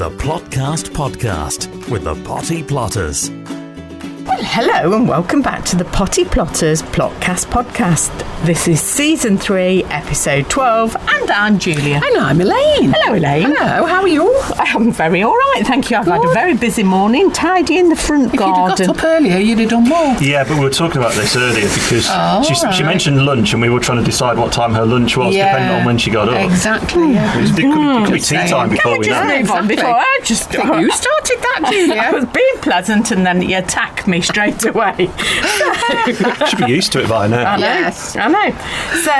The Plotcast Podcast with the Potty Plotters. Well, hello and welcome back to the Potty Plotters Plotcast podcast. This is season 3, episode 12, and I'm Julia. And I'm Elaine. Hello, Elaine. Hello, how are you? I'm very all right, thank you. I've had a very busy morning, tidying the front garden. If you'd have got up earlier, you'd have done more. Yeah, but we were talking about this earlier because she mentioned lunch and we were trying to decide what time her lunch was depending on when she got up. Exactly, yeah. It could be tea time before we know. Move on before I just think you started that, Julia. I was being pleasant and then you attack me straight away. Should be used to it by now. Yes. I know. So,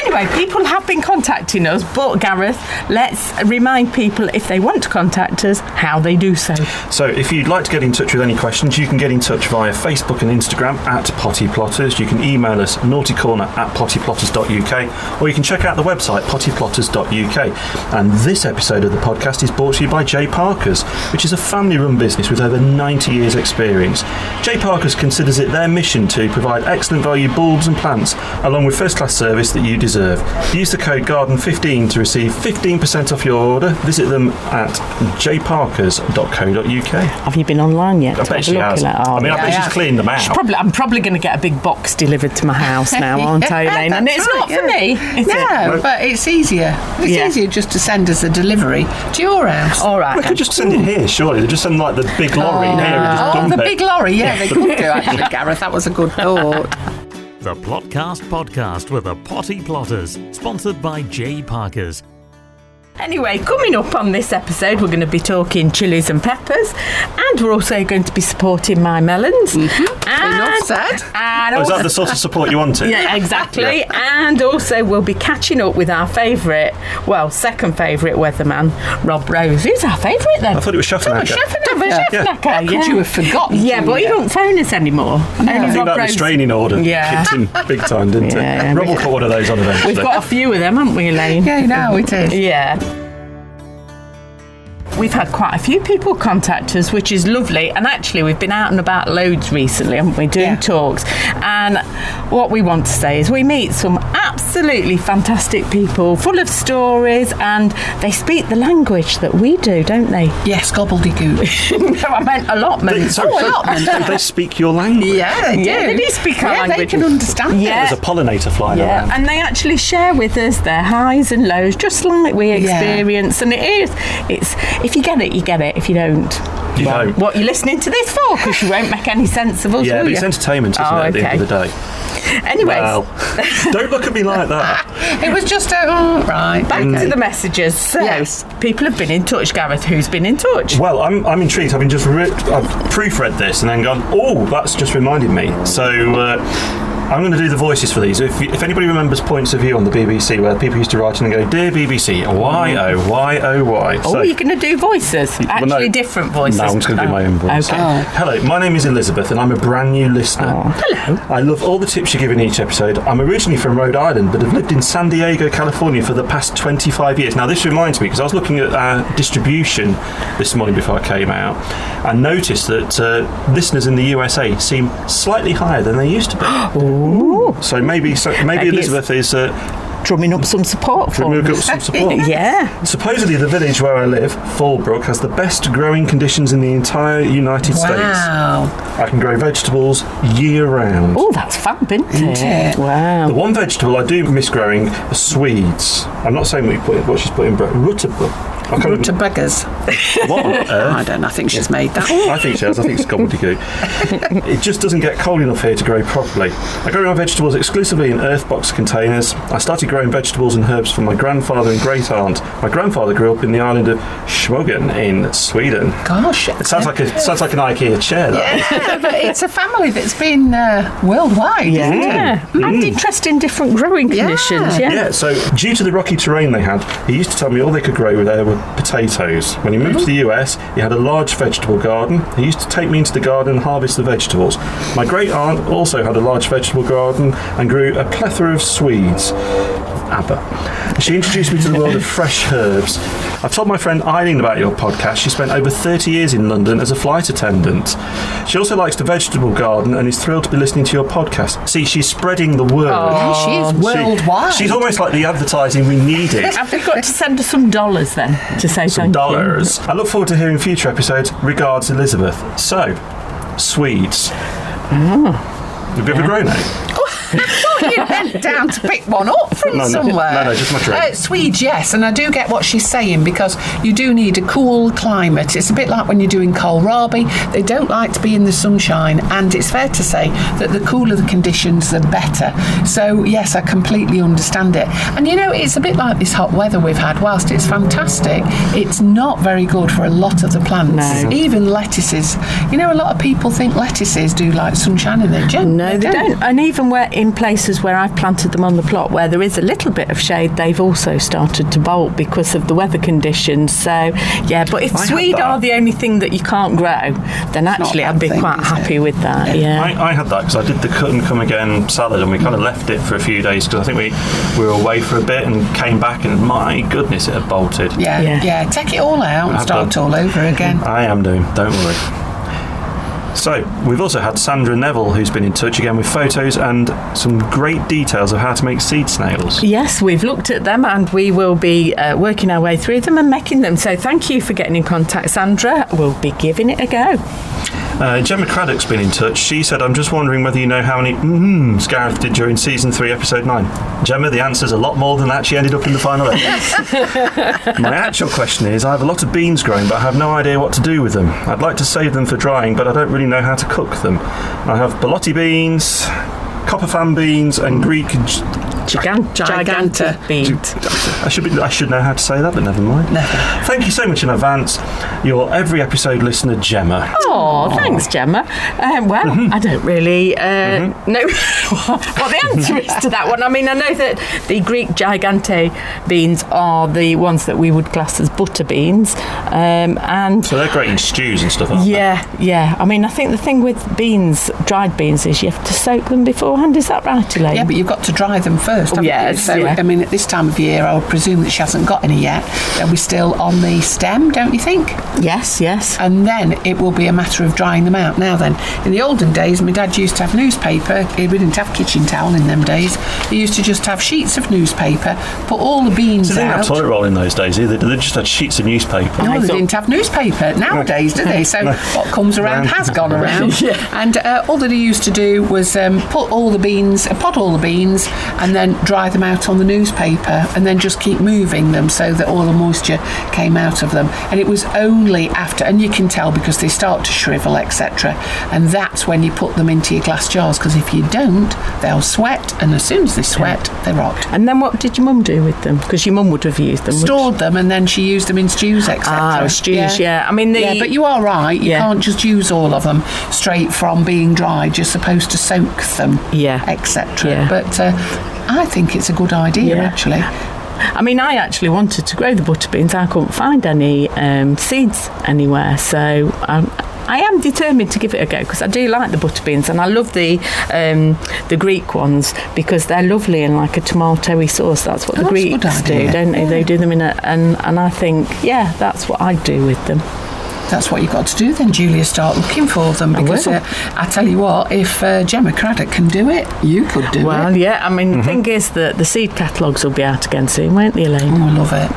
anyway, people have been contacting us, but Gareth, let's remind people if they want to contact us, how they do so. So, if you'd like to get in touch with any questions, you can get in touch via Facebook and Instagram at Potty Plotters. You can email us naughtycorner@pottyplotters.uk, or you can check out the website pottyplotters.uk. And this episode of the podcast is brought to you by J. Parker's, which is a family-run business with over 90 years' experience. J. Parker's considers it their mission to provide excellent value bulbs and plants, along with first-class service that you deserve. Use the code GARDEN15 to receive 15% off your order. Visit them at jparkers.co.uk. Have you been online yet? I bet she has. I bet she's cleaned them out. I'm probably going to get a big box delivered to my house now, aren't I, Elaine? And it's not for me, is it? No, but it's easier. It's easier just to send us a delivery to your house. All right. We could just send it here, surely. They just send like the big lorry here and just dump the it. big lorry, they could do actually, Gareth. That was a good thought. The Plotcast Podcast with the Potty Plotters, sponsored by J. Parker's. Anyway, coming up on this episode, we're going to be talking chilies and peppers, and we're also going to be supporting my melons. Enough said. And is that the sort of support you wanted? Yeah, exactly. Yeah. And also we'll be catching up with our second favourite weatherman, Rob Rose. Who's our favourite then? I thought it was Schaffenacker. How could you have forgotten? Yeah, but he don't phone us anymore. I think that restraining order kicked in big time, didn't it? Rob will put one of those on eventually. We've got a few of them, haven't we, Elaine? Yeah, now it is. Yeah. We've had quite a few people contact us, which is lovely. And actually, we've been out and about loads recently, haven't we, doing talks. And what we want to say is we meet some absolutely fantastic people, full of stories, and they speak the language that we do, don't they? Yes, gobbledygook. No, I meant allotment. Allotment. Do they speak your language? Yeah, they do. Yeah, they do speak our language. They can understand it. There's a pollinator flying around. And they actually share with us their highs and lows, just like we experience. And it's if you get it, you get it. If you don't, what are you listening to this for? Because you won't make any sense of us, will but you? it's entertainment, isn't it, at the end of the day? Anyways. Well, don't look at me like that. It was just Back to the messages. So, yes. People have been in touch, Gareth. Who's been in touch? Well, I'm intrigued. I've proofread this and then gone, oh, that's just reminded me. So I'm going to do the voices for these. If anybody remembers Points of View on the BBC, where people used to write in and go, "Dear BBC, why, oh, why, oh, why." Oh, you're going to do voices? Different voices? No, I'm just going to do my own voice. Okay. Hello, my name is Elizabeth and I'm a brand new listener. Hello. I love all the tips you give in each episode. I'm originally from Rhode Island, but have lived in San Diego, California for the past 25 years. Now, this reminds me, because I was looking at our distribution this morning before I came out, and noticed that listeners in the USA seem slightly higher than they used to be. Ooh. So maybe Elizabeth is drumming up some support for us. Yeah. Supposedly the village where I live, Fallbrook, has the best growing conditions in the entire United States. Wow. I can grow vegetables year round. Oh, that's fab, isn't it? Wow. The one vegetable I do miss growing are Swedes. I'm not saying what she's put in, but Rutabagas. What on earth? I don't know. I think she's made that. I think she has. I think it's gobbledygook. It just doesn't get cold enough here to grow properly. I grow my vegetables exclusively in earthbox containers. I started growing vegetables and herbs from my grandfather and great aunt. My grandfather grew up in the island of Schmogen in Sweden. Gosh, it sounds like an IKEA chair. Yeah, but it's a family that's been worldwide. Yeah, and interesting different growing conditions. Yeah. So due to the rocky terrain they had, he used to tell me all they could grow there were potatoes. When he moved to the US, he had a large vegetable garden. He used to take me into the garden and harvest the vegetables. My great aunt also had a large vegetable garden and grew a plethora of Swedes. ABBA. She introduced me to the world of fresh herbs. I've told my friend Eileen about your podcast. She spent over 30 years in London as a flight attendant. She also likes the vegetable garden and is thrilled to be listening to your podcast. See, she's spreading the word. Yeah, she is worldwide. She's almost like the advertising we needed. Have we got to send her some dollars then to say Some thank dollars. I look forward to hearing future episodes. Regards, Elizabeth. So, Swedes. Have you ever grown it? I thought you went down to pick one up from somewhere. No, just my drink. Swedes, yes, and I do get what she's saying because you do need a cool climate. It's a bit like when you're doing kohlrabi. They don't like to be in the sunshine, and it's fair to say that the cooler the conditions, the better. So, yes, I completely understand it. And, you know, it's a bit like this hot weather we've had. Whilst it's fantastic, it's not very good for a lot of the plants, even lettuces. You know, a lot of people think lettuces do like sunshine in their gem. No, they don't. And even where in places where I've planted them on the plot where there is a little bit of shade, they've also started to bolt because of the weather conditions. So, yeah, but if Swede are the only thing that you can't grow, then actually I'd be quite happy with that. Yeah. I had that because I did the cut and come again salad, and we kind of left it for a few days because I think we were away for a bit and came back, and my goodness, it had bolted. Yeah. Take it all out and start all over again. I am doing, don't worry. So, we've also had Sandra Neville, who's been in touch again with photos and some great details of how to make seed snails. Yes, we've looked at them and we will be working our way through them and making them. So thank you for getting in contact, Sandra. We'll be giving it a go. Gemma Craddock's been in touch. She said, I'm just wondering whether you know how many Gareth did during Season 3, Episode 9. Gemma, the answer's a lot more than that. She ended up in the final episode. My actual question is, I have a lot of beans growing, but I have no idea what to do with them. I'd like to save them for drying, but I don't really know how to cook them. I have borlotti beans, copper fan beans, and Greek... Giganta beans. I should know how to say that, but never mind. Thank you so much in advance. Your every episode listener, Gemma. Oh, thanks, Gemma. I don't really know what the answer is to that one. I mean, I know that the Greek Gigante beans are the ones that we would class as butter beans, and so they're great in stews and stuff, aren't they? Yeah. I mean, I think the thing with beans, dried beans, is you have to soak them beforehand. Is that right, Elaine? Yeah, but you've got to dry them first. I mean, at this time of year, I would presume that she hasn't got any yet. They'll be still on the stem, don't you think? Yes. And then it will be a matter of drying them out. Now then, in the olden days, my dad used to have newspaper. We didn't have kitchen towel in them days. He used to just have sheets of newspaper, put all the beans out. They didn't have toilet roll in those days either. They just had sheets of newspaper. No, they didn't have newspaper nowadays, do they? So what comes around has gone around. And all that he used to do was pot all the beans, and then dry them out on the newspaper, and then just keep moving them so that all the moisture came out of them. And it was only after, and you can tell because they start to shrivel, etc., and that's when you put them into your glass jars, because if you don't, they'll sweat, and as soon as they sweat, they rot. And then what did your mum do with them? Because your mum would have used them. Stored them, and then she used them in stews, etc. Stews, yeah. I mean, but you are right. You can't just use all of them straight from being dried. You're supposed to soak them, etc. Yeah. But I think it's a good idea, actually. I mean, I actually wanted to grow the butter beans. I couldn't find any seeds anywhere, so I am determined to give it a go because I do like the butter beans, and I love the Greek ones because they're lovely in like a tomatoey sauce. That's what the Greeks do, don't they? They do them in and I think, that's what I'd do with them. That's what you've got to do then, Julia. Start looking for them, because I tell you what, if Gemma Craddock can do it, you could do it. Well, I mean, the thing is that the seed catalogues will be out again soon, won't they, Elaine? Oh, I love it.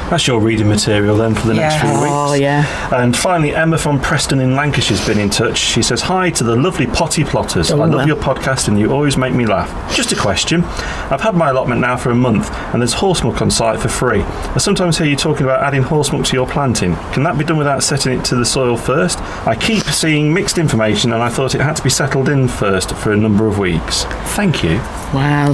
That's your reading material then for the next few weeks. Oh, yeah. And finally, Emma from Preston in Lancashire's been in touch. She says, hi to the lovely Potty Plotters. I love your podcast and you always make me laugh. Just a question. I've had my allotment now for a month and there's horse milk on site for free. I sometimes hear you talking about adding horse milk to your planting. Can that be done without setting it to the soil first? I keep seeing mixed information and I thought it had to be settled in first for a number of weeks. Thank you. Wow.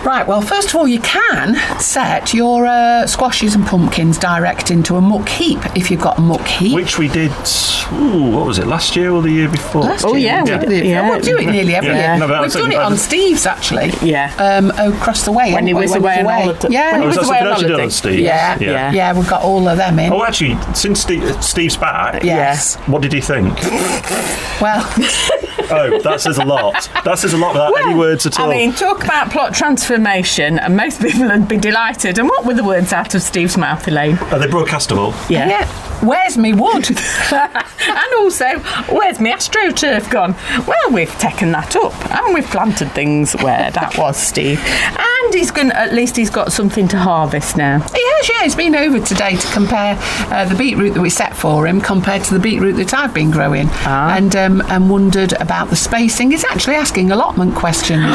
Right, well, first of all, you can set your squashes and pumpkins direct into a muck heap if you've got a muck heap. Which we did, what was it, last year or the year before? Last year. We do it nearly every year. No, we've done it on Steve's, actually. Yeah. Across the way. When he was away on holiday. Yeah. Was that something else you did on Steve's? Yeah, we've got all of them in. Oh, actually, since Steve's back, yes. What did he think? Well... Oh, that says a lot. That says a lot without any words at all. I mean, talk about plot transformation, and most people would be delighted. And what were the words out of Steve's mouth, Elaine? Are they broadcastable? Yeah. Where's me wood? And also, where's my AstroTurf gone? Well, we've taken that up, and we've planted things where that was, Steve. And at least he's got something to harvest now. He has, yeah. He's been over today to compare the beetroot that we set for him compared to the beetroot that I've been growing, and wondered about the spacing. He's actually asking allotment questions.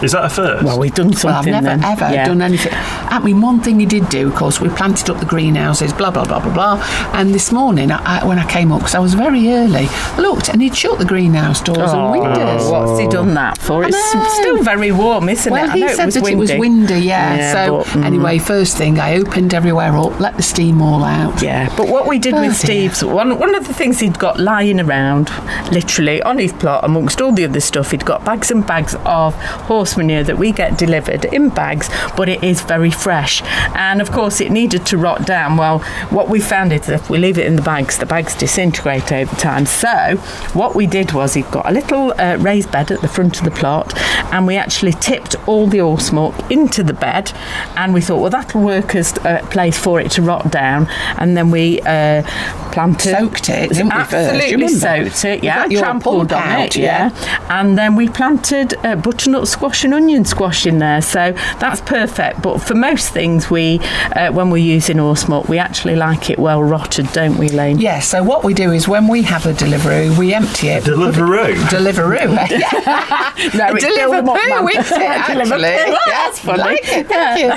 Is that a first? Well, we've done something. Well, I've never ever done anything. I mean, one thing he did do, of course, we planted up the greenhouses, blah blah blah blah blah. And this morning, when I came up, because I was very early, I looked and he'd shut the greenhouse doors and windows. What's he done that for? It's still very warm, isn't it? Well, he said that it was windy, so anyway, first thing, I opened everywhere up, let the steam all out. Yeah, but what we did with Steve's, one of the things he'd got lying around, literally on his plot, amongst all the other stuff, he'd got bags and bags of horse manure that we get delivered in bags, but it is very fresh. And of course, it needed to rot down. Well, what we found is that if we leave it in the bags disintegrate over time. So what we did was he'd got a little raised bed at the front of the plot, and we actually tipped all the horse muck into the bed, and we thought, well, that'll work as a place for it to rot down. And then we planted, soaked it, didn't we? Absolutely soaked it, trampled on it, and then we planted butternut squash and onion squash in there. So that's perfect. But for most things, we when we're using horse muck, we actually like it well rotted, don't we, Elaine? Yeah, so what we do is when we have a Deliveroo, we empty it. Deliveroo? Deliveroo. No, it's Deliveroo, isn't it, actually? Well, that's funny. Like it, thank you.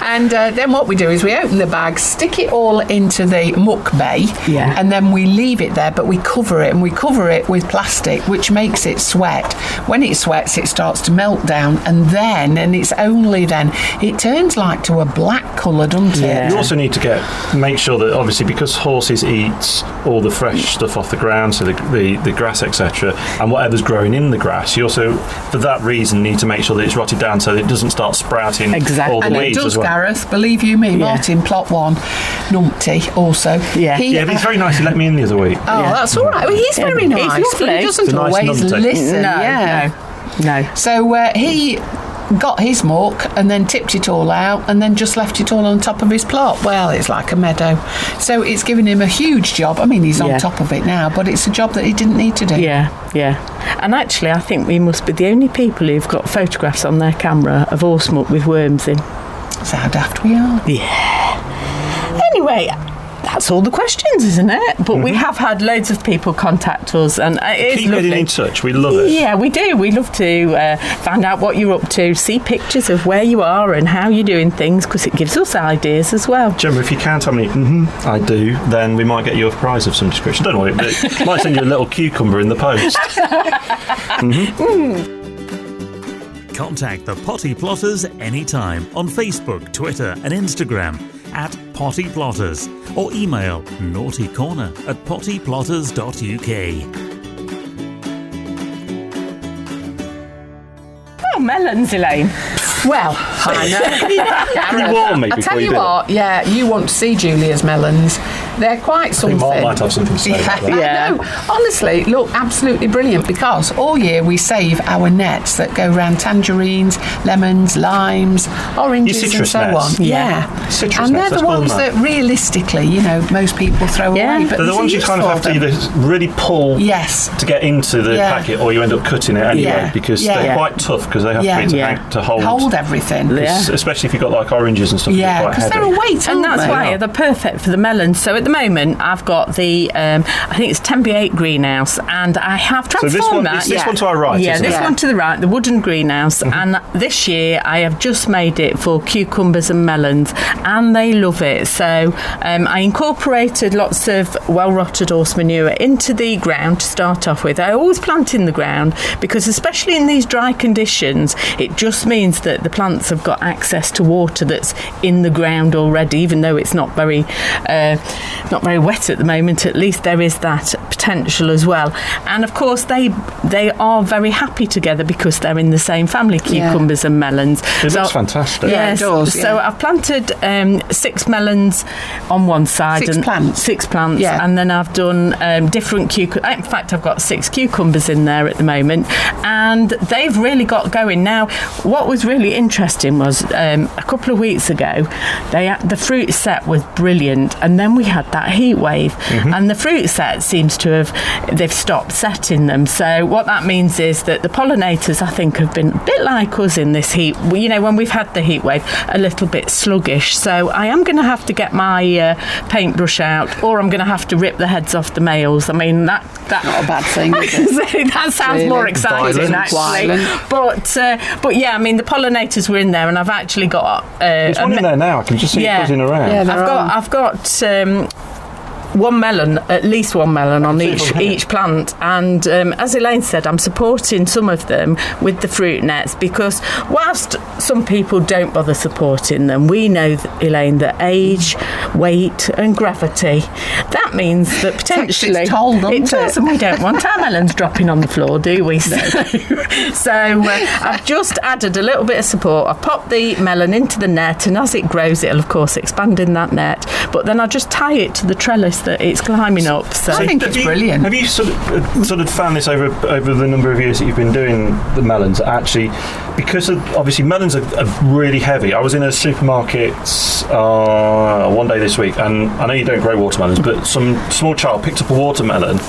And then what we do is we open the bag, stick it all into the muck bay, and then we leave it there, but we cover it, and we cover it with plastic, which makes it sweat. When it sweats, it starts to melt down, and it's only then, it turns like to a black colour, doesn't it? You also need to make sure that, obviously, because horses eat all the fresh stuff off the ground, so the grass, etc., and whatever's growing in the grass, you also, for that reason, need to make sure that it's rotted down so that it doesn't start sprouting all the weeds as well. Gareth, believe you me, Martin, plot 1, numpty also. But he's very nice. He let me in the other week. Oh, that's all right. Well, he's very nice. He's lovely. He doesn't nice always numpty. listen. No. So he got his muck and then tipped it all out and then just left it all on top of his plot. Well, it's like a meadow. So it's given him a huge job. I mean, he's on top of it now, but it's a job that he didn't need to do. Yeah. And actually, I think we must be the only people who've got photographs on their camera of horse muck with worms in. That's how daft we are. Yeah. Anyway, that's all the questions, isn't it? But we have had loads of people contact us, and it is lovely. Keep in touch. We love it. Yeah, we do. We love to find out what you're up to, see pictures of where you are and how you're doing things, because it gives us ideas as well. Gemma, if you can tell me, I do, then we might get you a prize of some description. Don't know, but might send you a little cucumber in the post. Contact the Potty Plotters anytime on Facebook, Twitter and Instagram at Potty Plotters, or email naughtycorner@pottyplotters.uk. Oh, melons, Elaine. Well, I know. Can you warn me I before tell you do what, you want to see Julia's melons. They're quite something. Mark might have something to say about that. No, honestly, look, absolutely brilliant, because all year we save our nets that go around tangerines, lemons, limes, oranges and so nets. on. Yeah. Citrus and nets, they're the ones that realistically, most people throw away. But they're the ones you kind of have to either really pull to get into the packet, or you end up cutting it anyway, because they're quite tough, because they have to hold everything. Especially if you've got like oranges and stuff. Yeah, because they're a weight, and that's why they're perfect for the melons. So at the moment, I've got the I think it's 10x8 greenhouse, and I have transformed that. This one to our right. Yeah, this one to the right, the wooden greenhouse, and this year I have just made it for cucumbers and melons, and they love it. So I incorporated lots of well-rotted horse manure into the ground to start off with. I always plant in the ground, because especially in these dry conditions, it just means that the plants have got access to water that's in the ground already, even though it's not very wet at the moment. At least there is that potential as well. And of course they are very happy together because they're in the same family, cucumbers and melons. It looks fantastic. Yes, it does, so I've planted 6 melons on one side. 6 plants. 6 plants, and then I've done different cucumbers. In fact, I've got 6 cucumbers in there at the moment, and they've really got going. Now, what was really interesting was a couple of weeks ago, the fruit set was brilliant, and then we had that heat wave, and the fruit set seems to they've stopped setting them. So what that means is that the pollinators, I think, have been a bit like us in this heat. You know, when we've had the heat wave, a little bit sluggish. So I am going to have to get my paintbrush out, or I'm going to have to rip the heads off the males. I mean, that's not a bad thing, is it? That sounds really more exciting, actually. But yeah, I mean, the pollinators were in there, and I've actually got there's one in there now. I can just see it buzzing around. Yeah, I've got one melon, at least one melon on each plant, and as Elaine said, I'm supporting some of them with the fruit nets, because whilst some people don't bother supporting them, we know, Elaine, that age, weight and gravity, that means that potentially it's told, it does, and we don't want our melons dropping on the floor, do we? So I've just added a little bit of support. I pop the melon into the net, and as it grows, it'll of course expand in that net, but then I just tie it to the trellis that it's climbing up. So I think it's brilliant. Have you sort of found this over the number of years that you've been doing the melons? Actually, because obviously melons are really heavy. I was in a supermarket one day this week, and I know you don't grow watermelons, but some small child picked up a watermelon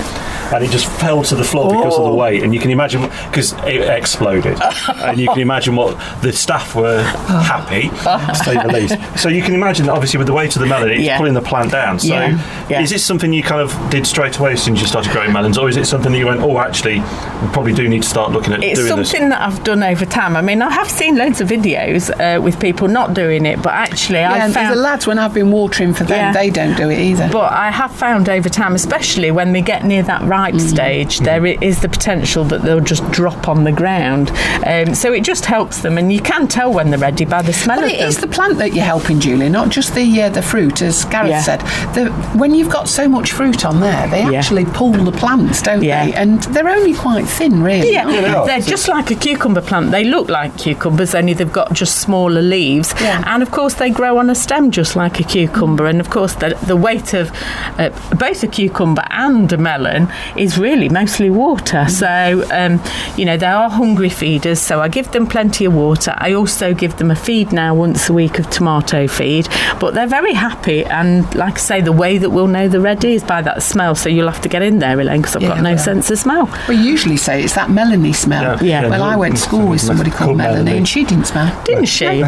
and it just fell to the floor because of the weight, and you can imagine, because it exploded, and you can imagine what the staff were happy, to say the least. So you can imagine, obviously, with the weight of the melon, it's pulling the plant down. So is this something you kind of did straight away as soon as you started growing melons, or is it something that you went, actually, we probably do need to start looking at doing this? It's something that I've done over time. I mean, I have seen loads of videos with people not doing it, but actually I've found... the lads, when I've been watering for them, they don't do it either. But I have found over time, especially when they get near that ripe stage, there is the potential that they'll just drop on the ground. So it just helps them, and you can tell when they're ready by the smell of them. But it is the plant that you're helping, Julie, not just the fruit, as Gareth said. When you've got so much fruit on there, they actually pull the plants, don't they? And they're only quite thin, really. They're just like a cucumber plant. They look like cucumbers, only they've got just smaller leaves. And of course they grow on a stem just like a cucumber, and of course the weight of both a cucumber and a melon is really mostly water. So they are hungry feeders, so I give them plenty of water. I also give them a feed now once a week of tomato feed, but they're very happy, and like I say, the way that we'll know they're ready is by that smell. So you'll have to get in there, Elaine, because I've got no sense of smell. We usually say it's that melony smell. Well, I went to school with somebody called Melanie, and she didn't smell. Didn't she? Anyway,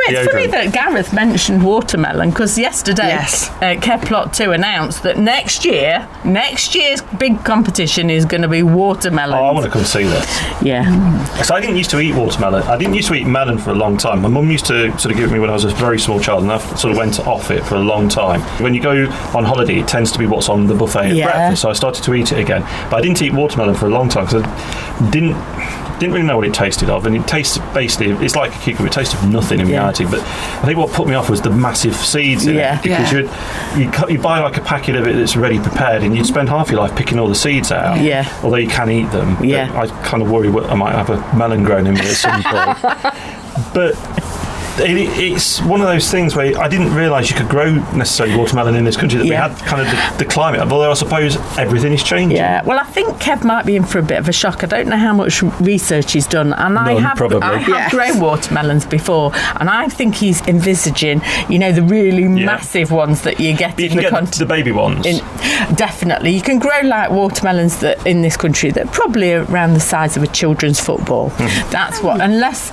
it's funny that Gareth mentioned watermelon, because yesterday Kev Plot 2 announced that next year's big competition is going to be watermelon. I want to come see this. So I didn't used to eat watermelon. I didn't used to eat melon for a long time. My mum used to sort of give it me when I was a very small child, and I sort of went off it for a long time. When you go on holiday, it tends to be what's on the buffet at breakfast, so I started to eat it again. But I didn't eat watermelon for a long time because I didn't really know what it tasted of, and it tastes basically, it's like a cucumber, it tastes of nothing in reality. But I think what put me off was the massive seeds in it, because you buy like a packet of it that's already prepared, and you'd spend half your life picking all the seeds out, although you can eat them. I kind of worry I might have a melon growing in me at some point. But it's one of those things where I didn't realise you could grow necessarily watermelon in this country, that we had kind of the climate, although I suppose everything is changing. Well, I think Kev might be in for a bit of a shock. I don't know how much research he's done, and I have grown watermelons before, and I think he's envisaging, the really massive ones that you get in the baby ones. Definitely. You can grow like watermelons that in this country that are probably around the size of a children's football. That's what, unless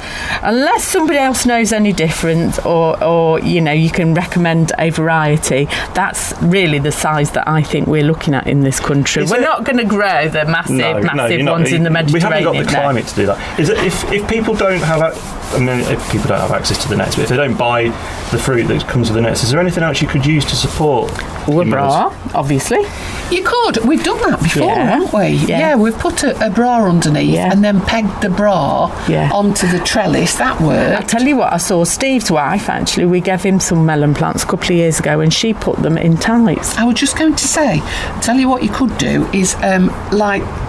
somebody else knows any different, or you can recommend a variety. That's really the size that I think we're looking at in this country. We're not going to grow the massive ones in the Mediterranean. We haven't got the climate to do that. Is it if people don't have if people don't have access to the nets, but if they don't buy the fruit that comes with the nets, is there anything else you could use to support? Bra, obviously. You could. We've done that before, haven't we? Yeah. We've put a bra underneath and then pegged the bra onto the trellis. That worked. I'll tell you what, I saw Steve's wife, actually, we gave him some melon plants a couple of years ago and she put them in tights. I was just going to say, tell you what you could do is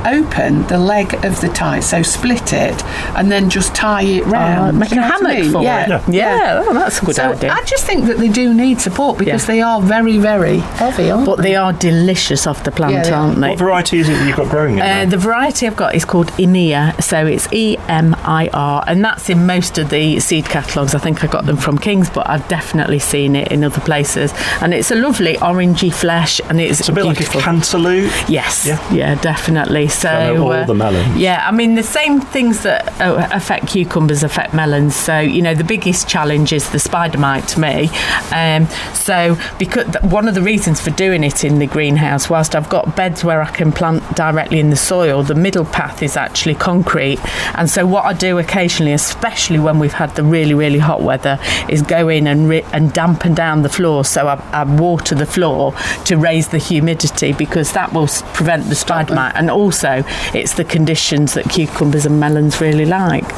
open the leg of the tie, so split it and then just tie it round. Make a hammock for it. Yeah. Oh, that's a good idea. I just think that they do need support because they are very, very heavy, aren't But they are delicious off the plant, aren't they? What variety is it that you've got growing in there? The variety I've got is called Emir, so it's EMIR, and that's in most of the seed catalogues. I think I got them from King's, but I've definitely seen it in other places. And it's a lovely orangey flesh, and it's a bit beautiful. like a cantaloupe. Yes, yeah, definitely. So I know all the melons. Yeah, I mean the same things that affect cucumbers affect melons. So the biggest challenge is the spider mite to me. So because one of the reasons for doing it in the greenhouse, whilst I've got beds where I can plant directly in the soil, the middle path is actually concrete. And so what I do occasionally, especially when we've had the really, really hot weather, is go in and dampen down the floor. So I water the floor to raise the humidity because that will prevent the spider mite. And also it's the conditions that cucumbers and melons really like.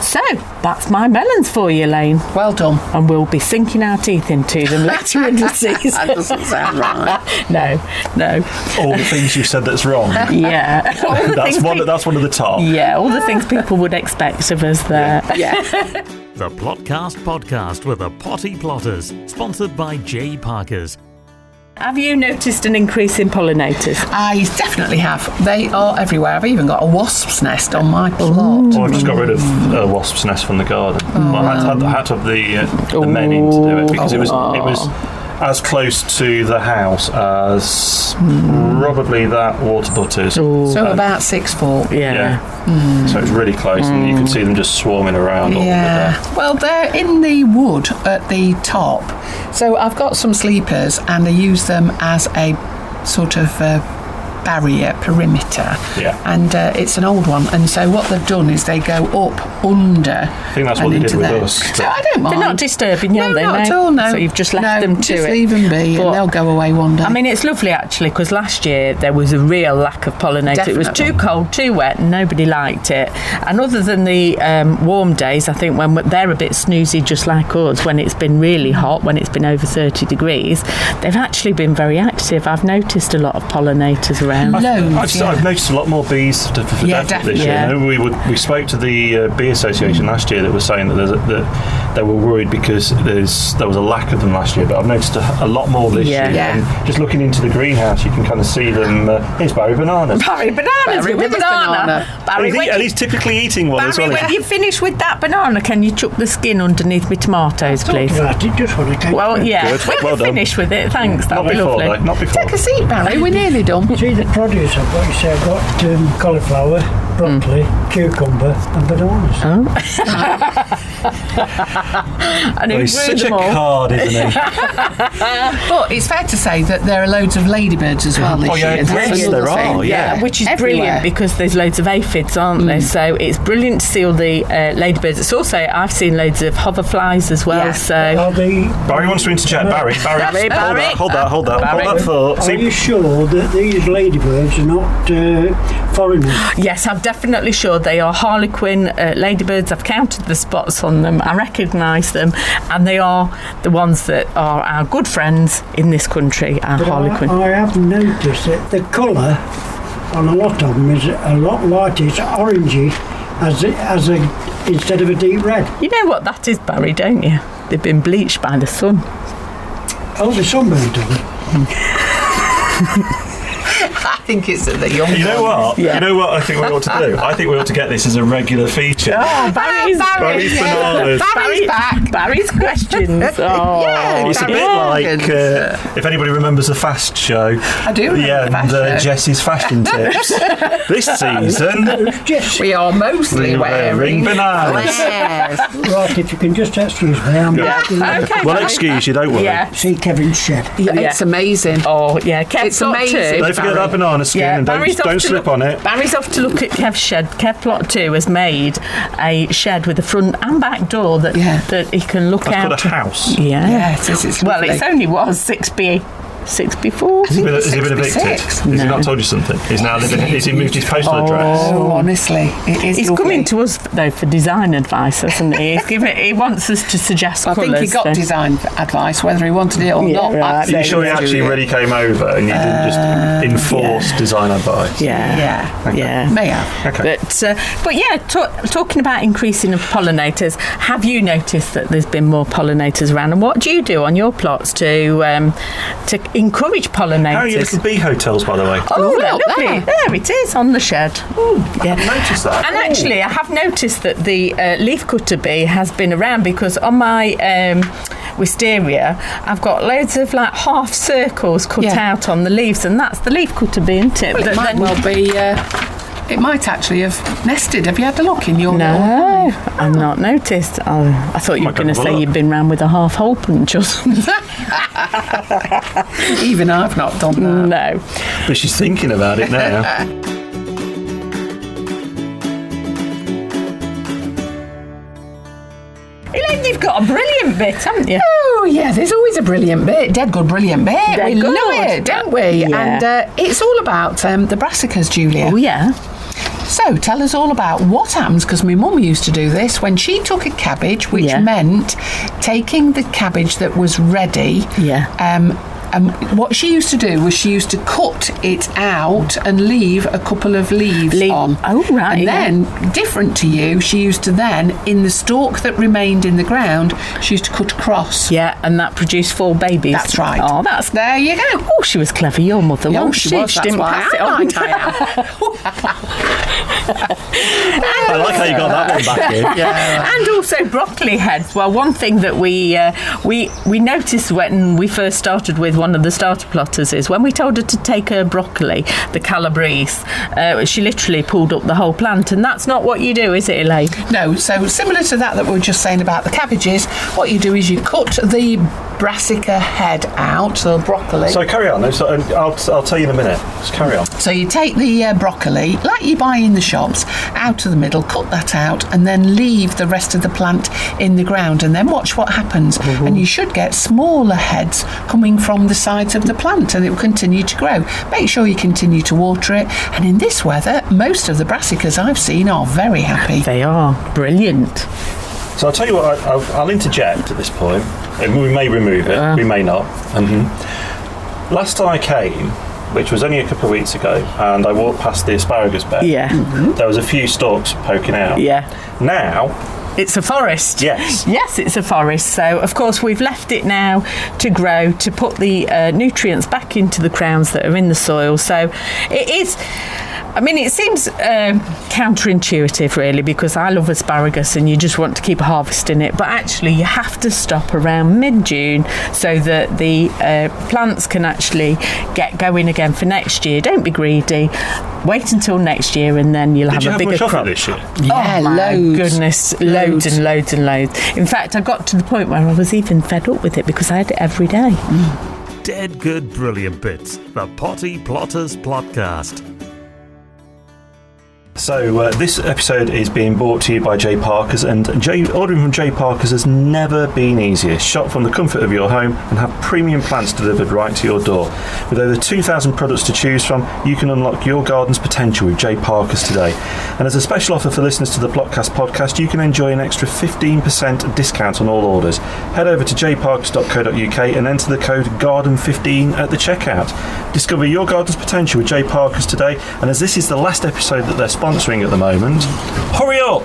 So that's my melons for you, Elaine. Well done. And we'll be sinking our teeth into them later in the season. That doesn't sound right. No. All the things you said that's wrong. Yeah. That's one of the top. Yeah, all the things people would expect of us there. Yeah. The Plotcast podcast with the Potty Plotters, sponsored by J. Parker's. Have you noticed an increase in pollinators? I definitely have. They are everywhere. I've even got a wasp's nest on my plot. I've just got rid of a wasp's nest from the garden. I had to have the men in to do it because it was as close to the house as probably that water butters. So about 6 foot. Yeah. So it's really close, and you can see them just swarming around. Well, they're in the wood at the top. So I've got some sleepers, and I use them as a sort of barrier perimeter. Yeah. And it's an old one, and so what they've done is they go up under. I think that's what they did with us. So I don't mind. They're not disturbing you, are they? Not at all, no. So you've just left them to just it. leave them be, and they'll go away one day. I mean, it's lovely actually, because last year there was a real lack of pollinator. Definitely. It was too cold, too wet, and nobody liked it. And other than the warm days, I think when they're a bit snoozy just like us, when it's been really hot, when it's been over 30 degrees, they've actually been very active. I've noticed a lot of pollinators around. I've noticed a lot more bees for definitely this year. We spoke to the bee association last year that was saying that they were worried because there was a lack of them last year, but I've noticed a lot more this year. And just looking into the greenhouse, you can kind of see them. Here's Barry Bananas. Barry Bananas with a banana. Barry, and he's typically eating one as well. When you finish with that banana, can you chuck the skin underneath my tomatoes, please? Just when I came Well, yeah. Good. When Well you done. finish with it, thanks. That'll be before, lovely. though. Not before. Take a seat, Barry. We're nearly done. See the produce I've got. You say I've got cauliflower, broccoli, cucumber, and bananas. And who He's grew such a them all? card, isn't he? But it's fair to say that there are loads of ladybirds as well this year. That's yes, another there thing. are, yeah. Which is Everywhere. brilliant because there's loads of aphids, aren't there? So it's brilliant to see all the ladybirds. It's also, I've seen loads of hoverflies as well. Yeah. So Are they? Barry wants to interject. Barry. Barry. Hold that thought. Are you sure that these ladybirds are not foreigners? yes, I'm definitely sure they are harlequin ladybirds. I've counted the spots on them. I recognise them, and they are the ones that are our good friends in this country, our But harlequin. I have noticed that the colour on a lot of them is a lot lighter. It's orangey instead of a deep red. You know what that is, Barry, don't you? They've been bleached by the sun. Oh, the sunburnt of them. I think it's the young You know what? Yeah. You know what I think we ought to do? I think we ought to get this as a regular feature. Barry's Barry's bananas. Barry's back. Barry's questions. Oh. Yeah, It's a bit Barry's like if anybody remembers the Fast Show. I do remember Yeah, the Fast and Show. Jessie's fashion tips. This season, Just We are mostly wearing bananas. Yes. right, if you can just excuse me, I'm Okay. We'll excuse you, don't worry. Yeah. see Kevin's shed. It's amazing. Oh, yeah. Kev's It's got amazing. two. Don't forget that banana skin and Barry's off don't to slip look- on it. Barry's off to look at Kev's shed. Kev Plot 2 has made a shed with a front and back door that he can look That's out. called a house. Yeah. Yeah, it is. It's Well, lovely. it only was 6B 64. Has he been evicted? Has he not told you something? He's now living. Has he moved his postal address? Oh, honestly, it is. He's lovely. coming to us though for design advice, hasn't he? He wants us to suggest I colours. think he got design advice, whether he wanted it or not. Right. Are you sure he actually really came over and you didn't just enforce design advice? Yeah. May have. Okay. But yeah, talking about increasing of pollinators, have you noticed that there's been more pollinators around? And what do you do on your plots to encourage pollinators? How are your little bee hotels, by the way? Oh, Well, lovely. There it is on the shed. I hadn't noticed that. And actually, I have noticed that the leafcutter bee has been around, because on my wisteria, I've got loads of like half circles cut out on the leaves, and that's the leafcutter bee, isn't it? Well, it might well be. It might actually have nested. Have you had a look in your? No, I've not noticed. I thought you were going to say you'd been round with a half hole punch or something. Even I've not done that. No. But she's thinking about it now. Elaine, you've got a brilliant bit, haven't you? Oh, yeah, there's always a brilliant bit. Dead good, brilliant bit. Dead we good. love it, don't we? Yeah. And it's all about the brassicas, Julia. Oh, yeah. So tell us all about what happens, because my mum used to do this when she took a cabbage, which meant taking the cabbage that was ready. What she used to do was she used to cut it out and leave a couple of leaves on. Oh, right. And then, different to you, she used to then, in the stalk that remained in the ground, she used to cut across. Yeah, and that produced 4 babies. That's right. Oh, that's... There you go. Oh, she was clever, your mother, Oh, wasn't she was. She That's didn't why pass it I on. like I like how you got that one back in. And also broccoli heads. Well, one thing that we noticed when we first started with one of the starter plotters is when we told her to take her broccoli, the calabrese, she literally pulled up the whole plant, and that's not what you do, is it, Elaine? No, so similar to that we were just saying about the cabbages, what you do is you cut the brassica head out, so broccoli. So carry on. I'll tell you in a minute. Just carry on. So you take the broccoli, like you buy in the shops, out of the middle, cut that out, and then leave the rest of the plant in the ground, and then watch what happens. And you should get smaller heads coming from the sides of the plant, and it will continue to grow. Make sure you continue to water it, and in this weather, most of the brassicas I've seen are very happy. They are brilliant. So I'll tell you what, I'll interject at this point. And we may remove it, we may not. Last time I came, which was only a couple of weeks ago, and I walked past the asparagus bed, there was a few stalks poking out. Now... It's a forest. Yes. Yes, it's a forest. So, of course, we've left it now to grow, to put the nutrients back into the crowns that are in the soil. So, it is... I mean, it seems counterintuitive, really, because I love asparagus and you just want to keep harvesting it. But actually, you have to stop around mid-June so that the plants can actually get going again for next year. Don't be greedy. Wait until next year and then you'll have a bigger crop. Did you have much of it this year? Yeah, oh my loads. goodness, loads and loads and loads. In fact, I got to the point where I was even fed up with it because I had it every day. Dead good brilliant bits. The Potty Plotters Plotcast. So this episode is being brought to you by J Parker's, and ordering from J Parker's has never been easier. Shop from the comfort of your home and have premium plants delivered right to your door. With over 2,000 products to choose from, you can unlock your garden's potential with J Parker's today. And as a special offer for listeners to the Plotcast podcast, you can enjoy an extra 15% discount on all orders. Head over to jparkers.co.uk and enter the code GARDEN15 at the checkout. Discover your garden's potential with J Parker's today, and as this is the last episode that they're sponsoring at the moment, hurry up!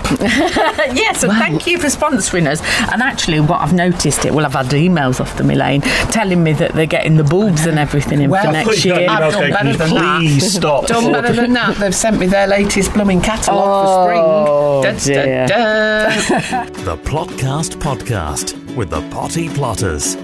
Yes, and thank you for sponsoring us. And actually, what I've noticed, I've had emails off them, Elaine, telling me that they're getting the bulbs and everything in for next year. I've done better than that. Please stop. Done better than that. They've sent me their latest blooming catalogue for spring. Dear. The Plotcast Podcast with the Potty Plotters.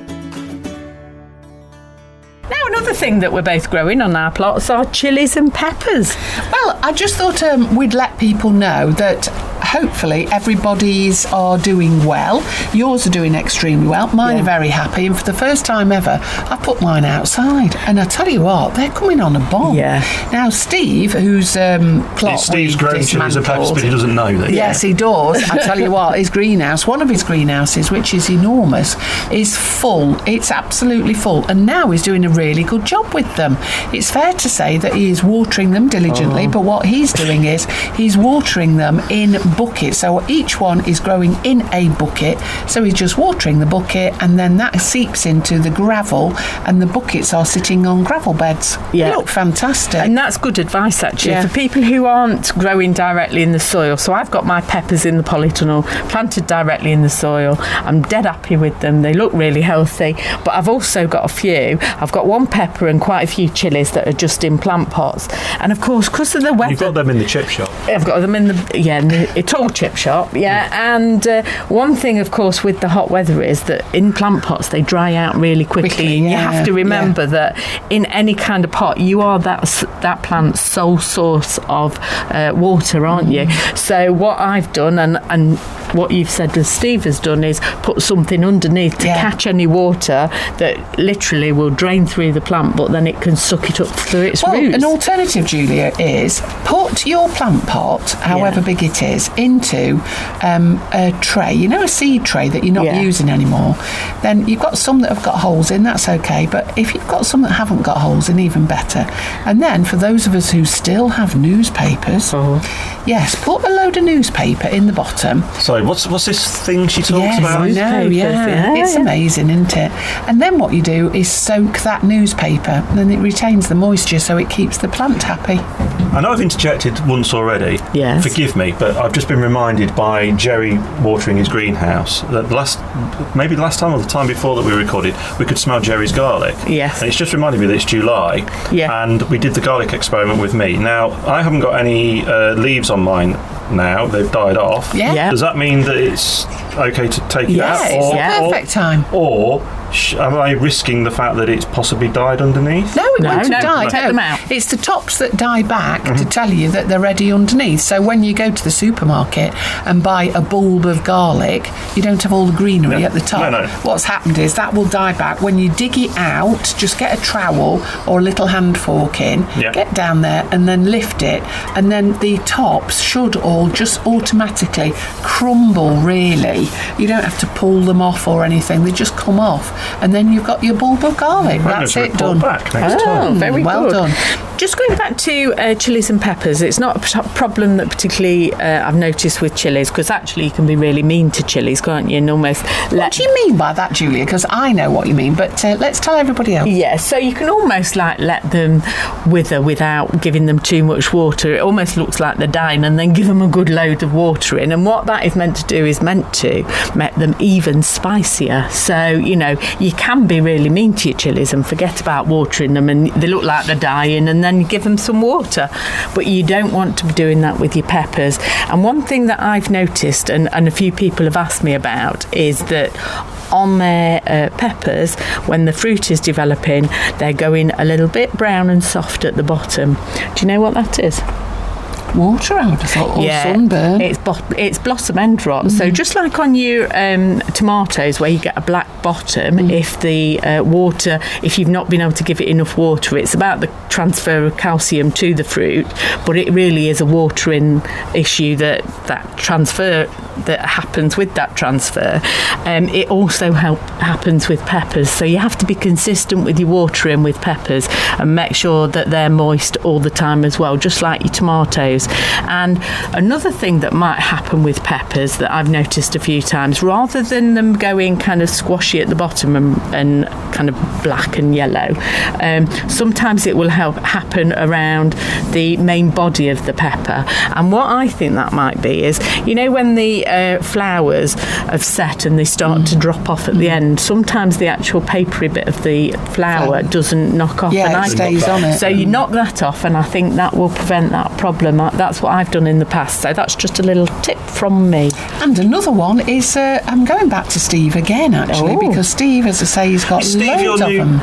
Now, another thing that we're both growing on our plots are chillies and peppers. Well, I just thought we'd let people know that hopefully everybody's are doing well. Yours are doing extremely well. Mine are very happy, and for the first time ever, I put mine outside. And I tell you what, they're coming on a bomb. Yeah. Now, Steve, who's Steve's grown chilies and peppers, but he doesn't know that. Yes, he does. I tell you what, his greenhouse, one of his greenhouses, which is enormous, is full. It's absolutely full. And now he's doing a really good job with them. It's fair to say that he is watering them diligently, but what he's doing is he's watering them in buckets. So each one is growing in a bucket. So he's just watering the bucket, and then that seeps into the gravel, and the buckets are sitting on gravel beds. Yeah. They look fantastic. And that's good advice, actually, for people who aren't growing directly in the soil. So I've got my peppers in the polytunnel, planted directly in the soil. I'm dead happy with them. They look really healthy. But I've also got a few. I've got one pepper and quite a few chilies that are just in plant pots. And of course, because of the weather... You've got them in the chip shop. I've got them in the tall chip shop, And one thing, of course, with the hot weather is that in plant pots, they dry out really quickly. And you have to remember that in any kind of pot, you are that plant's sole source of water, aren't you? So what I've done, and what you've said that Steve has done, is put something underneath to catch any water that literally will drain through the plant, but then it can suck it up through its roots. An alternative, Julia, is put your plant pot, however big it is, into a tray, a seed tray that you're not using anymore. Then you've got some that have got holes in, that's okay, but if you've got some that haven't got holes in, even better. And then for those of us who still have newspapers, put a load of newspaper in the bottom. Sorry, what's this thing she talks about? I know, it's amazing, isn't it? And then what you do is soak that newspaper, and then it retains the moisture, so it keeps the plant happy. I know I've interjected once already. Yes. Forgive me, but I've just been reminded by Jerry watering his greenhouse that maybe the last time or the time before that we recorded, we could smell Jerry's garlic. Yes. And it's just reminded me that it's July. Yeah. And we did the garlic experiment with me. Now, I haven't got any leaves on mine now. They've died off. Yeah. Does that mean that it's okay to take it out? Yes, it's the perfect time. Or am I risking the fact that it's possibly died underneath? No, it won't have died. Take them out. It's the tops that die back to tell you that they're ready underneath. So when you go to the supermarket and buy a bulb of garlic, you don't have all the greenery at the top. No. What's happened is that will die back. When you dig it out, just get a trowel or a little hand fork in, get down there and then lift it, and then the tops should all just automatically crumble, really. You don't have to pull them off or anything. They just come off. And then you've got your bulb of garlic. That's it, done. Back next time. Very well good. done. Just going back to chilies and peppers, it's not a problem that particularly I've noticed with chilies, because actually you can be really mean to chilies, can't you? And almost what do you mean by that, Julia? Because I know what you mean, but let's tell everybody else. Yeah, so you can almost let them wither without giving them too much water. It almost looks like they're dying, and then give them a good load of water in. And what that is meant to do is meant to make them even spicier. So, you can be really mean to your chilies and forget about watering them, and they look like they're dying, and then you give them some water. But you don't want to be doing that with your peppers. And one thing that I've noticed, and a few people have asked me about, is that on their peppers, when the fruit is developing, they're going a little bit brown and soft at the bottom. Do you know what that is? Water, I would have thought, or sunburn. It's blossom end rot. So just like on your tomatoes, where you get a black bottom, if the water, if you've not been able to give it enough water, it's about the transfer of calcium to the fruit, but it really is a watering issue that transfer that happens with that transfer. It also happens with peppers, so you have to be consistent with your watering with peppers and make sure that they're moist all the time as well, just like your tomatoes. And another thing that might happen with peppers that I've noticed a few times, rather than them going kind of squashy at the bottom and kind of black and yellow, sometimes it will happen around the main body of the pepper. And what I think that might be is, when the flowers have set and they start to drop off at the end, sometimes the actual papery bit of the flower doesn't knock off. Yeah, it stays on it. So you knock that off, and I think that will prevent that problem. That's what I've done in the past. So that's just a little tip from me. And another one is, I'm going back to Steve again, actually, because Steve, as I say, he's got Steve, loads your of new, them.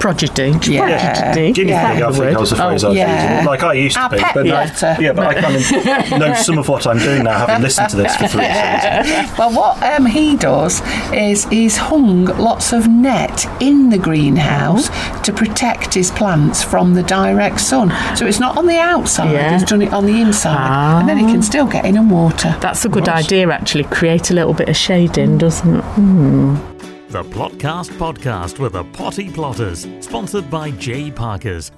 Prodigy. Yeah. Prodigy. Guinea pig, I think that was the phrase I was using. Like I used to Our be. pet But plotter. yeah, but I kind of know some of what I'm doing now, having listened to this for 3 seasons. Well, what he does is he's hung lots of net in the greenhouse to protect his plants from the direct sun. So it's not on the outside, he's done it on the inside. And then it can still get in and water. That's a good idea, actually. Create a little bit of shading, doesn't it? The Plotcast podcast with the Potty Plotters, sponsored by J. Parker's.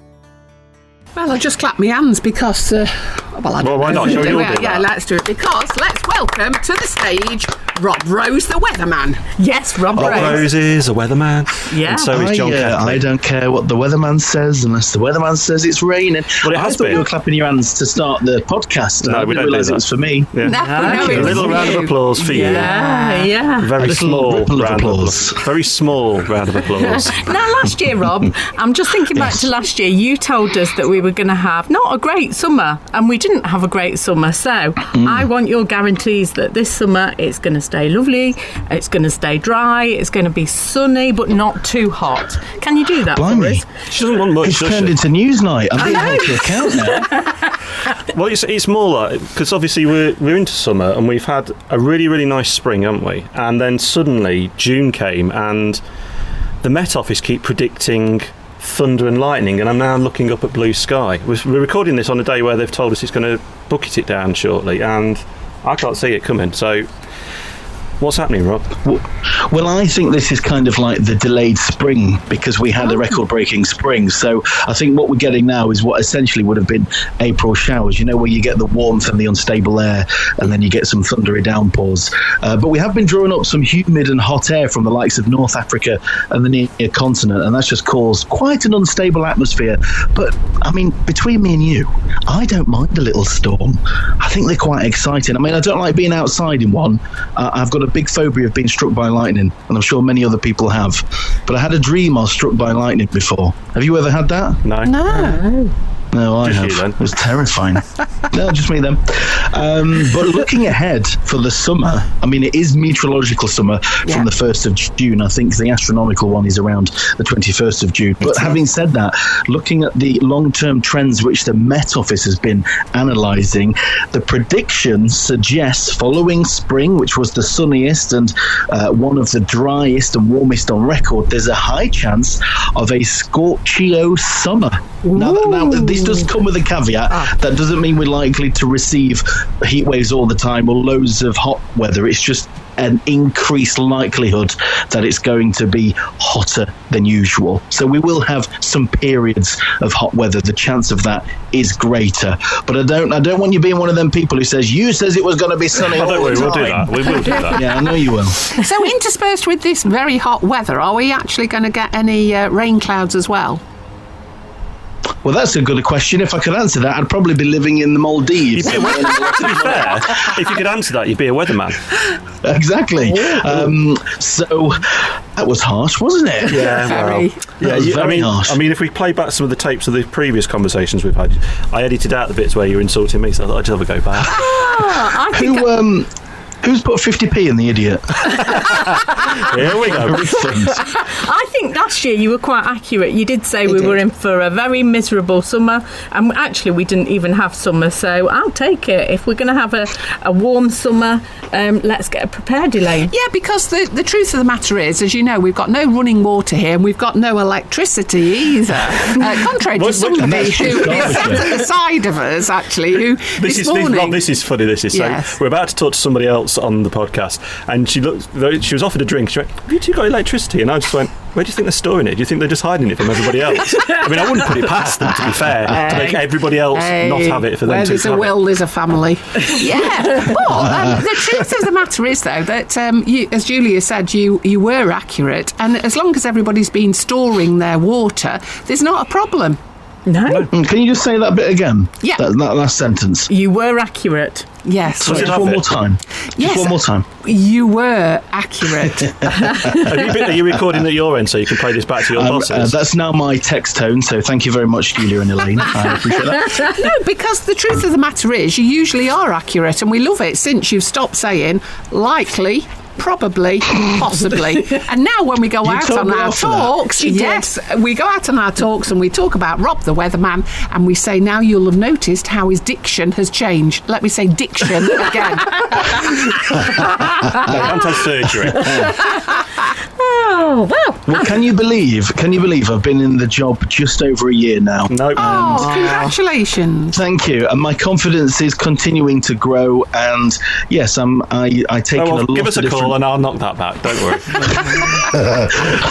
Well, I just clap my hands because... Well, why not? Shall we all do that? Let's do it. Because let's welcome to the stage Rob Rose, the weatherman. Yes, Rob Rob Rose is a weatherman. Yeah. And so is John Catley. I don't care what the weatherman says unless the weatherman says it's raining. Well, it I has thought been. you were clapping your hands to start the podcast. No, I we didn't don't do realise that. it was for me. Yeah. No, A little round of applause for you. Yeah. Very A little small ripple of round of applause. applause. Very small round of applause. Now, last year, Rob, I'm just thinking back to last year, you told us that we were going to have not a great summer, and we didn't have a great summer. So I want your guarantees that this summer it's going to stay lovely, it's going to stay dry, it's going to be sunny, but not too hot. Can you do that Blimey. for us? She doesn't want much, It's does turned she? into Newsnight. I'm being held to account now. Well, it's more like, because obviously we're into summer and we've had a really, really nice spring, haven't we? And then suddenly June came and the Met Office keep predicting thunder and lightning, and I'm now looking up at blue sky. We're recording this on a day where they've told us it's going to bucket it down shortly, and I can't see it coming. So what's happening, Rob? Well, I think this is kind of like the delayed spring because we had a record-breaking spring. So I think what we're getting now is what essentially would have been April showers, where you get the warmth and the unstable air and then you get some thundery downpours. But we have been drawing up some humid and hot air from the likes of North Africa and the near continent, and that's just caused quite an unstable atmosphere. But, I mean, between me and you, I don't mind a little storm. I think they're quite exciting. I mean, I don't like being outside in one. I've got a big phobia of being struck by lightning, and I'm sure many other people have. But I had a dream I was struck by lightning before. Have you ever had that? No. No, I Just have. you then. It was terrifying. No, just me then. But looking ahead for the summer, I mean, it is meteorological summer from the 1st of June. I think the astronomical one is around the 21st of June. But having said that, looking at the long-term trends which the Met Office has been analysing, the predictions suggest following spring, which was the sunniest and one of the driest and warmest on record, there's a high chance of a scorchio summer. Now, this does come with a caveat. That doesn't mean we're likely to receive heat waves all the time or loads of hot weather. It's just an increased likelihood that it's going to be hotter than usual. So we will have some periods of hot weather. The chance of that is greater. But I don't want you being one of them people who says it was going to be sunny all the time. We'll do that. We will do that. Yeah, I know you will. So interspersed with this very hot weather, are we actually going to get any rain clouds as well? Well, that's a good question. If I could answer that, I'd probably be living in the Maldives. To be fair, if you could answer that, you'd be a weatherman. Exactly. So that was harsh, wasn't it? Yeah, Very. That was very harsh. I mean, if we play back some of the tapes of the previous conversations we've had, I edited out the bits where you were insulting me, so I thought I'd just have a go back. I think Who's put 50p in the idiot? Here we go. I think last year you were quite accurate. You did say we were in for a very miserable summer, and actually we didn't even have summer, so I'll take it. If we're going to have a warm summer, let's get prepared, Elaine. Yeah, because the truth of the matter is, as you know, we've got no running water here and we've got no electricity either. Contrary to somebody who is sat at the side of us, actually, who this morning... Rob, this is funny, this is. Yes. So we're about to talk to somebody else on the podcast, and she was offered a drink. She went, "Have you two got electricity?" And I just went, "Where do you think they're storing it? Do you think they're just hiding it from everybody else?" I mean, I wouldn't put it past them, to be fair, to make everybody else not have it for them where to there's a have will, it. there's a family. Yeah. But the truth of the matter is, though, that you, as Julia said, you were accurate, and as long as everybody's been storing their water, there's not a problem. No. Can you just say that bit again? Yeah. That last sentence. You were accurate. Yes. Was it Just one more time. Yes. Just one more time. You were accurate. Are you recording at your end so you can play this back to your bosses? That's now my text tone, so thank you very much, Julia and Elaine. I appreciate that. No, because the truth of the matter is you usually are accurate, and we love it since you've stopped saying likely, probably, possibly. And now when we go out told on me our off for that. talks, we go out on our talks and we talk about Rob the weatherman, and we say, now you'll have noticed how his diction has changed. Let me say diction again. Anti-surgery. Oh, wow. Well, can you believe I've been in the job just over a year now? No. Oh, congratulations. Thank you, and my confidence is continuing to grow. And yes, I take in a lot give us of a call different. and I'll knock that back. Don't worry.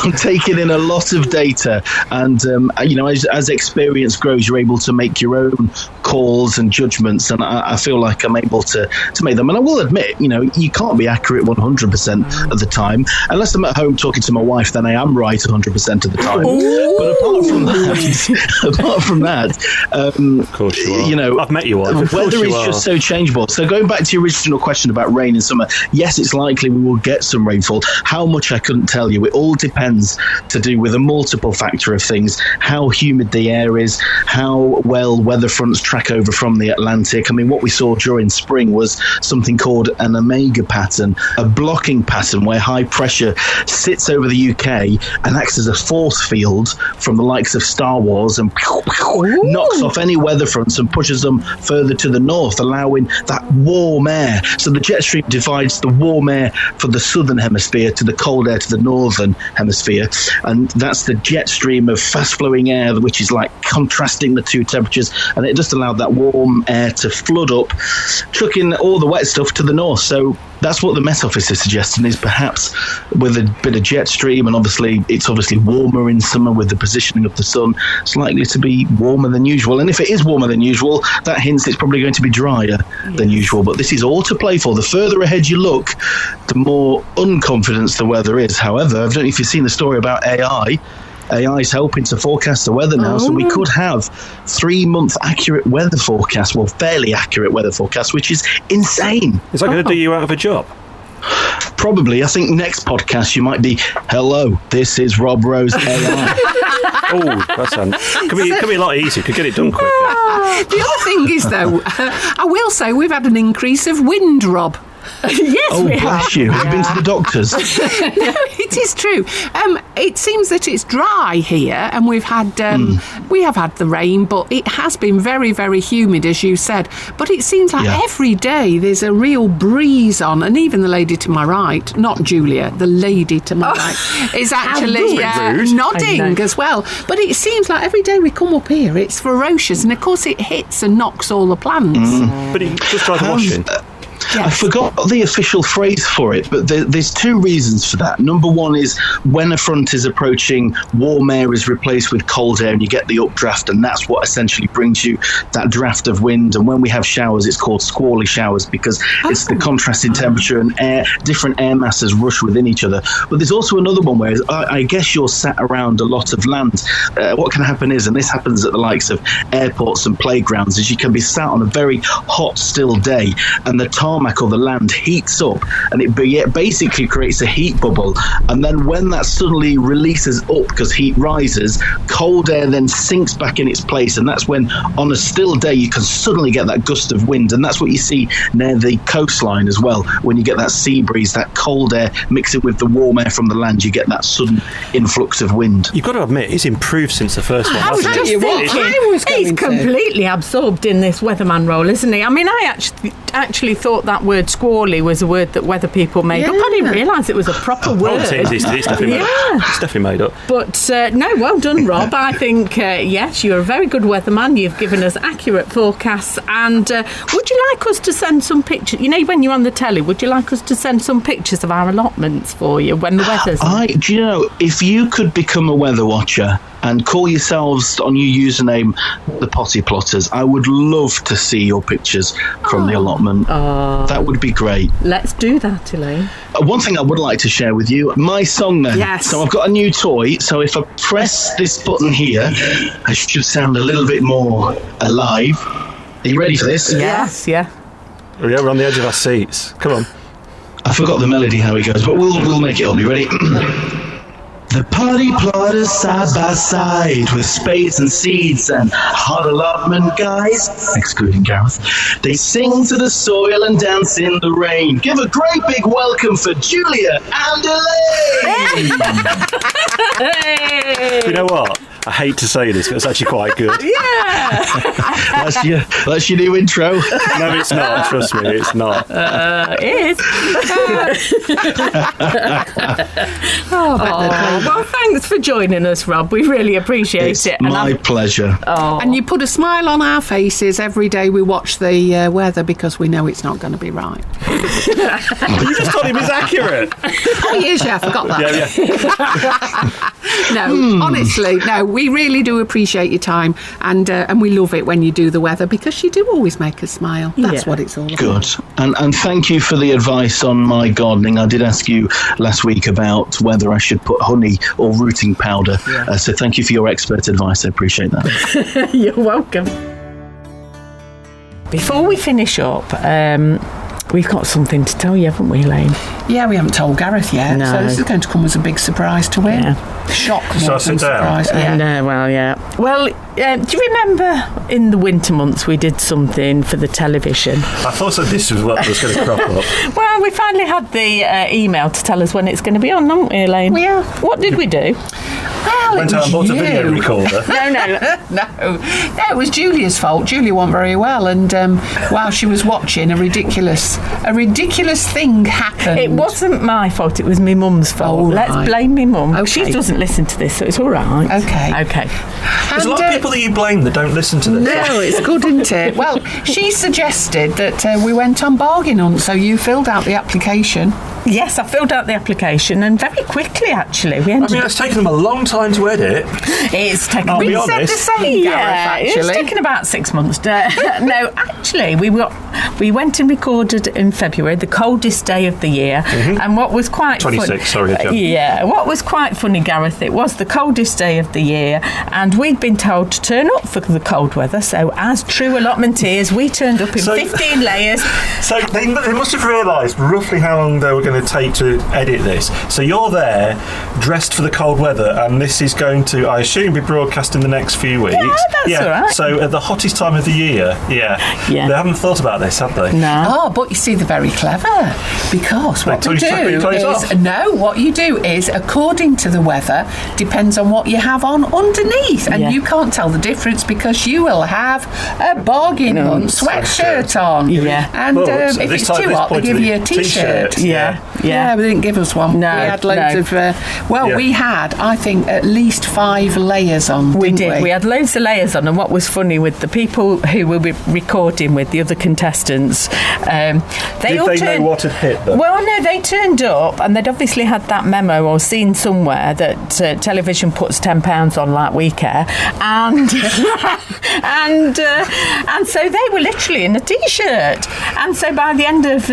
I'm taking in a lot of data, and as experience grows, you're able to make your own calls and judgments, and I feel like I'm able to make them. And I will admit, you can't be accurate 100% of the time, unless I'm at home talking to my wife. Then I am right 100% of the time. But apart from that, Of course you are. I've met your wife. weather is just so changeable. So going back to your original question about rain in summer, yes, it's likely we will get some rainfall. How much, I couldn't tell you. It all depends to do with a multiple factor of things: how humid the air is, how well weather fronts track over from the Atlantic. I mean, what we saw during spring was something called an omega pattern, a blocking pattern where high pressure sits over the UK and acts as a force field from the likes of Star Wars and knocks off any weather fronts and pushes them further to the north, allowing that warm air. So the jet stream divides the warm air for the southern hemisphere to the cold air to the northern hemisphere, and that's the jet stream of fast flowing air, which is like contrasting the two temperatures, and it just allowed that warm air to flood up, chucking all the wet stuff to the north. So that's what the Met Office is suggesting, is perhaps with a bit of jet stream, and it's obviously warmer in summer with the positioning of the sun, it's likely to be warmer than usual. And if it is warmer than usual, that hints it's probably going to be drier than usual. But this is all to play for. The further ahead you look, the more unconfident the weather is. However, I don't know if you've seen the story about AI. AI is helping to forecast the weather now, so we could have 3-month accurate weather forecast, well, fairly accurate weather forecast, which is insane. Is that going to do you out of a job? Probably. I think next podcast you might be, hello, this is Rob Rose AI. Oh, could be a lot easier. Could get it done quicker. The other thing is, though, I will say we've had an increase of wind, Rob. Yes, we have. Bless you. Have you been to the doctors? No, it is true. It seems that it's dry here, and we have had the rain, but it has been very, very humid, as you said. But it seems like every day there's a real breeze on, and even the lady to my right, not Julia, the lady to my right, is actually nodding as well. But it seems like every day we come up here, it's ferocious, and of course it hits and knocks all the plants. But it just tries washing. I forgot the official phrase for it, but there's two reasons for that. Number one is when a front is approaching, warm air is replaced with cold air and you get the updraft, and that's what essentially brings you that draft of wind. And when we have showers, it's called squally showers because it's the contrast in temperature and different air masses rush within each other. But there's also another one where I guess you're sat around a lot of land. What can happen is, and this happens at the likes of airports and playgrounds, is you can be sat on a very hot, still day and the tarmac or the land heats up, and it basically creates a heat bubble, and then when that suddenly releases up because heat rises, cold air then sinks back in its place, and that's when on a still day you can suddenly get that gust of wind. And that's what you see near the coastline as well. When you get that sea breeze, that cold air mixing with the warm air from the land, you get that sudden influx of wind. You've got to admit, it's improved since the first one. I was just thinking, he's completely absorbed in this weatherman role, isn't he? I mean, I actually thought that word squally was a word that weather people made up. I didn't realise it was a proper word. It's definitely made up. But no, well done, Rob. I think, yes, you're a very good weatherman. You've given us accurate forecasts. And would you like us to send some pictures? You know, when you're on the telly, would you like us to send some pictures of our allotments for you when the weather's do you know, if you could become a weather watcher and call yourselves on your username the Potty Plotters. I would love to see your pictures from the allotment. That would be great. Let's do that, Elaine. One thing I would like to share with you, my song then. Yes. So I've got a new toy, so if I press this button here, I should sound a little bit more alive. Are you ready for this? Yes, yeah. Oh, yeah, we're on the edge of our seats. Come on. I forgot the melody how it goes, but we'll make it up. You ready? The Potty Plotters side by side with spades and seeds and hot allotment guys, excluding Gareth. They sing to the soil and dance in the rain. Give a great big welcome for Julia and Elaine. Hey! You know what? I hate to say this, but it's actually quite good. Yeah. That's your new intro. No, it's not. Trust me, it's not. It is. Well, thanks for joining us, Rob. We really appreciate It's it. my pleasure. And you put a smile on our faces every day we watch the weather because we know it's not going to be right. You just told him it's accurate. Oh, he is, yeah, I forgot that. Yeah. No, honestly, no, we really do appreciate your time and we love it when you do the weather because you do always make us smile. That's what it's all about. Good. And thank you for the advice on my gardening. I did ask you last week about whether I should put honey or rooting powder. So thank you for your expert advice. I appreciate that. You're welcome. Before we finish up, we've got something to tell you, haven't we, Elaine? Yeah, we haven't told Gareth yet, No. so this is going to come as a big surprise to him. Yeah. Shock So more I sit than down? surprise. Yeah. No, well, yeah. Well, do you remember in the winter months we did something for the television? I thought that this was what was going to crop up. Well, we finally had the email to tell us when it's going to be on, haven't we, Elaine? Yeah. What did we do? Well, Went it out and was bought a video you. recorder. No, it was Julia's fault. Julia wasn't very well, and while she was watching, a ridiculous thing happened. It wasn't my fault, it was my mum's fault. Oh, Let's right. blame my mum. Okay. She doesn't listen to this, so it's all right. Okay. There's a lot of people that you blame that don't listen to this. No, it's good, isn't it? Well, she suggested that we went on bargain hunt, so you filled out the application. Yes, I filled out the application, and very quickly, actually. We I ended mean, it's taken them a long time to edit. It's taken. I'll be We said honest. the same, Gareth, It's actually. taken about 6 months. No, actually, we went and recorded in February, the coldest day of the year, and what was quite 26, sorry, John. Yeah, what was quite funny, Gareth, it was the coldest day of the year, and we'd been told to turn up for the cold weather. So, as true allotmenteers, we turned up in 15 layers. So they must have realised roughly how long they were going to take to edit this. So you're there, dressed for the cold weather, and this is going to, I assume, be broadcast in the next few weeks. Yeah, that's all right. So at the hottest time of the year, they haven't thought about this, have they? No. Oh, but you see, they're very clever because what They we tell you to take do your clothes is off. what you do is according to the weather depends on what you have on underneath, and Yeah. you can't tell the difference because you will have a bargain hunt sweatshirt on. Yeah. And Well, so if this it's time- too this hot, they point give of you a the t-shirt. t-shirt. Yeah. Yeah, they didn't give us one. No, we had loads no. of. Yeah. We had, I think, at least 5 layers on. We didn't did. We had loads of layers on, and what was funny with the people who we were recording with, the other contestants, Did they know what had hit them? Well, no, they turned up, and they'd obviously had that memo or seen somewhere that television puts £10 on like we care, and and so they were literally in a t-shirt, and so by the end of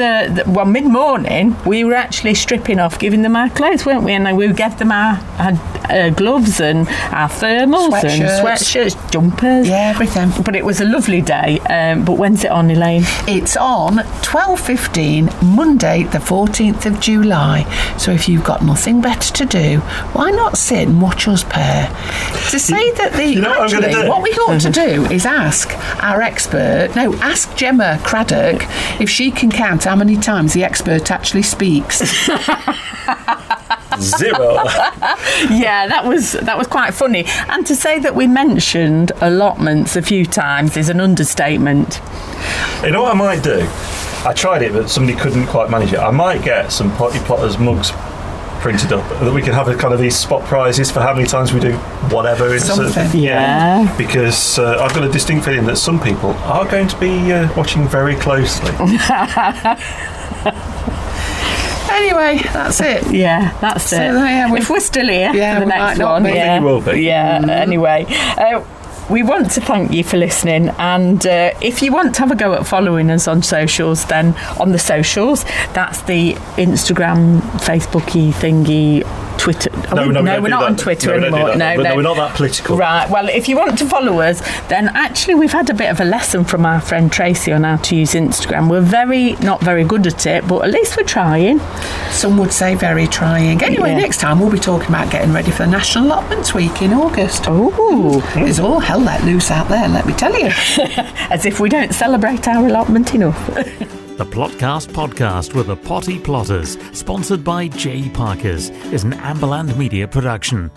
mid-morning, we were actually stripping off, giving them our clothes, weren't we? And we gave them our gloves and our thermals and sweatshirts, jumpers. Yeah, everything. But it was a lovely day. But when's it on, Elaine? It's on 12:15, Monday, the 14th of July. So if you've got nothing better to do, why not sit and watch us pair? To say that You know what I'm gonna do? what we ought to do is ask Gemma Craddock if she can count how many times the expert actually speaks. 0. Yeah, that was quite funny. And to say that we mentioned allotments a few times is an understatement. You know what I might do? I tried it, but somebody couldn't quite manage it. I might get some Potty Plotters mugs printed up that we can have a kind of these spot prizes for how many times we do whatever. Something. Yeah. Because I've got a distinct feeling that some people are going to be watching very closely. Anyway, that's it. Yeah, that's it. If we're still here for the next one, anyway. We want to thank you for listening, and if you want to have a go at following us on socials, then on the socials, that's the Instagram, Facebooky thingy, Twitter. No, we're not on Twitter anymore. No, we're not that political. Right, well, if you want to follow us, then actually we've had a bit of a lesson from our friend Tracy on how to use Instagram. We're not very good at it, but at least we're trying. Some would say very trying. Anyway, next time we'll be talking about getting ready for National Allotments Week in August. Oh, there's all hell let loose out there, let me tell you. As if we don't celebrate our allotment enough. The Plotcast podcast with the Potty Plotters, sponsored by J. Parker's, is an Amberland Media production.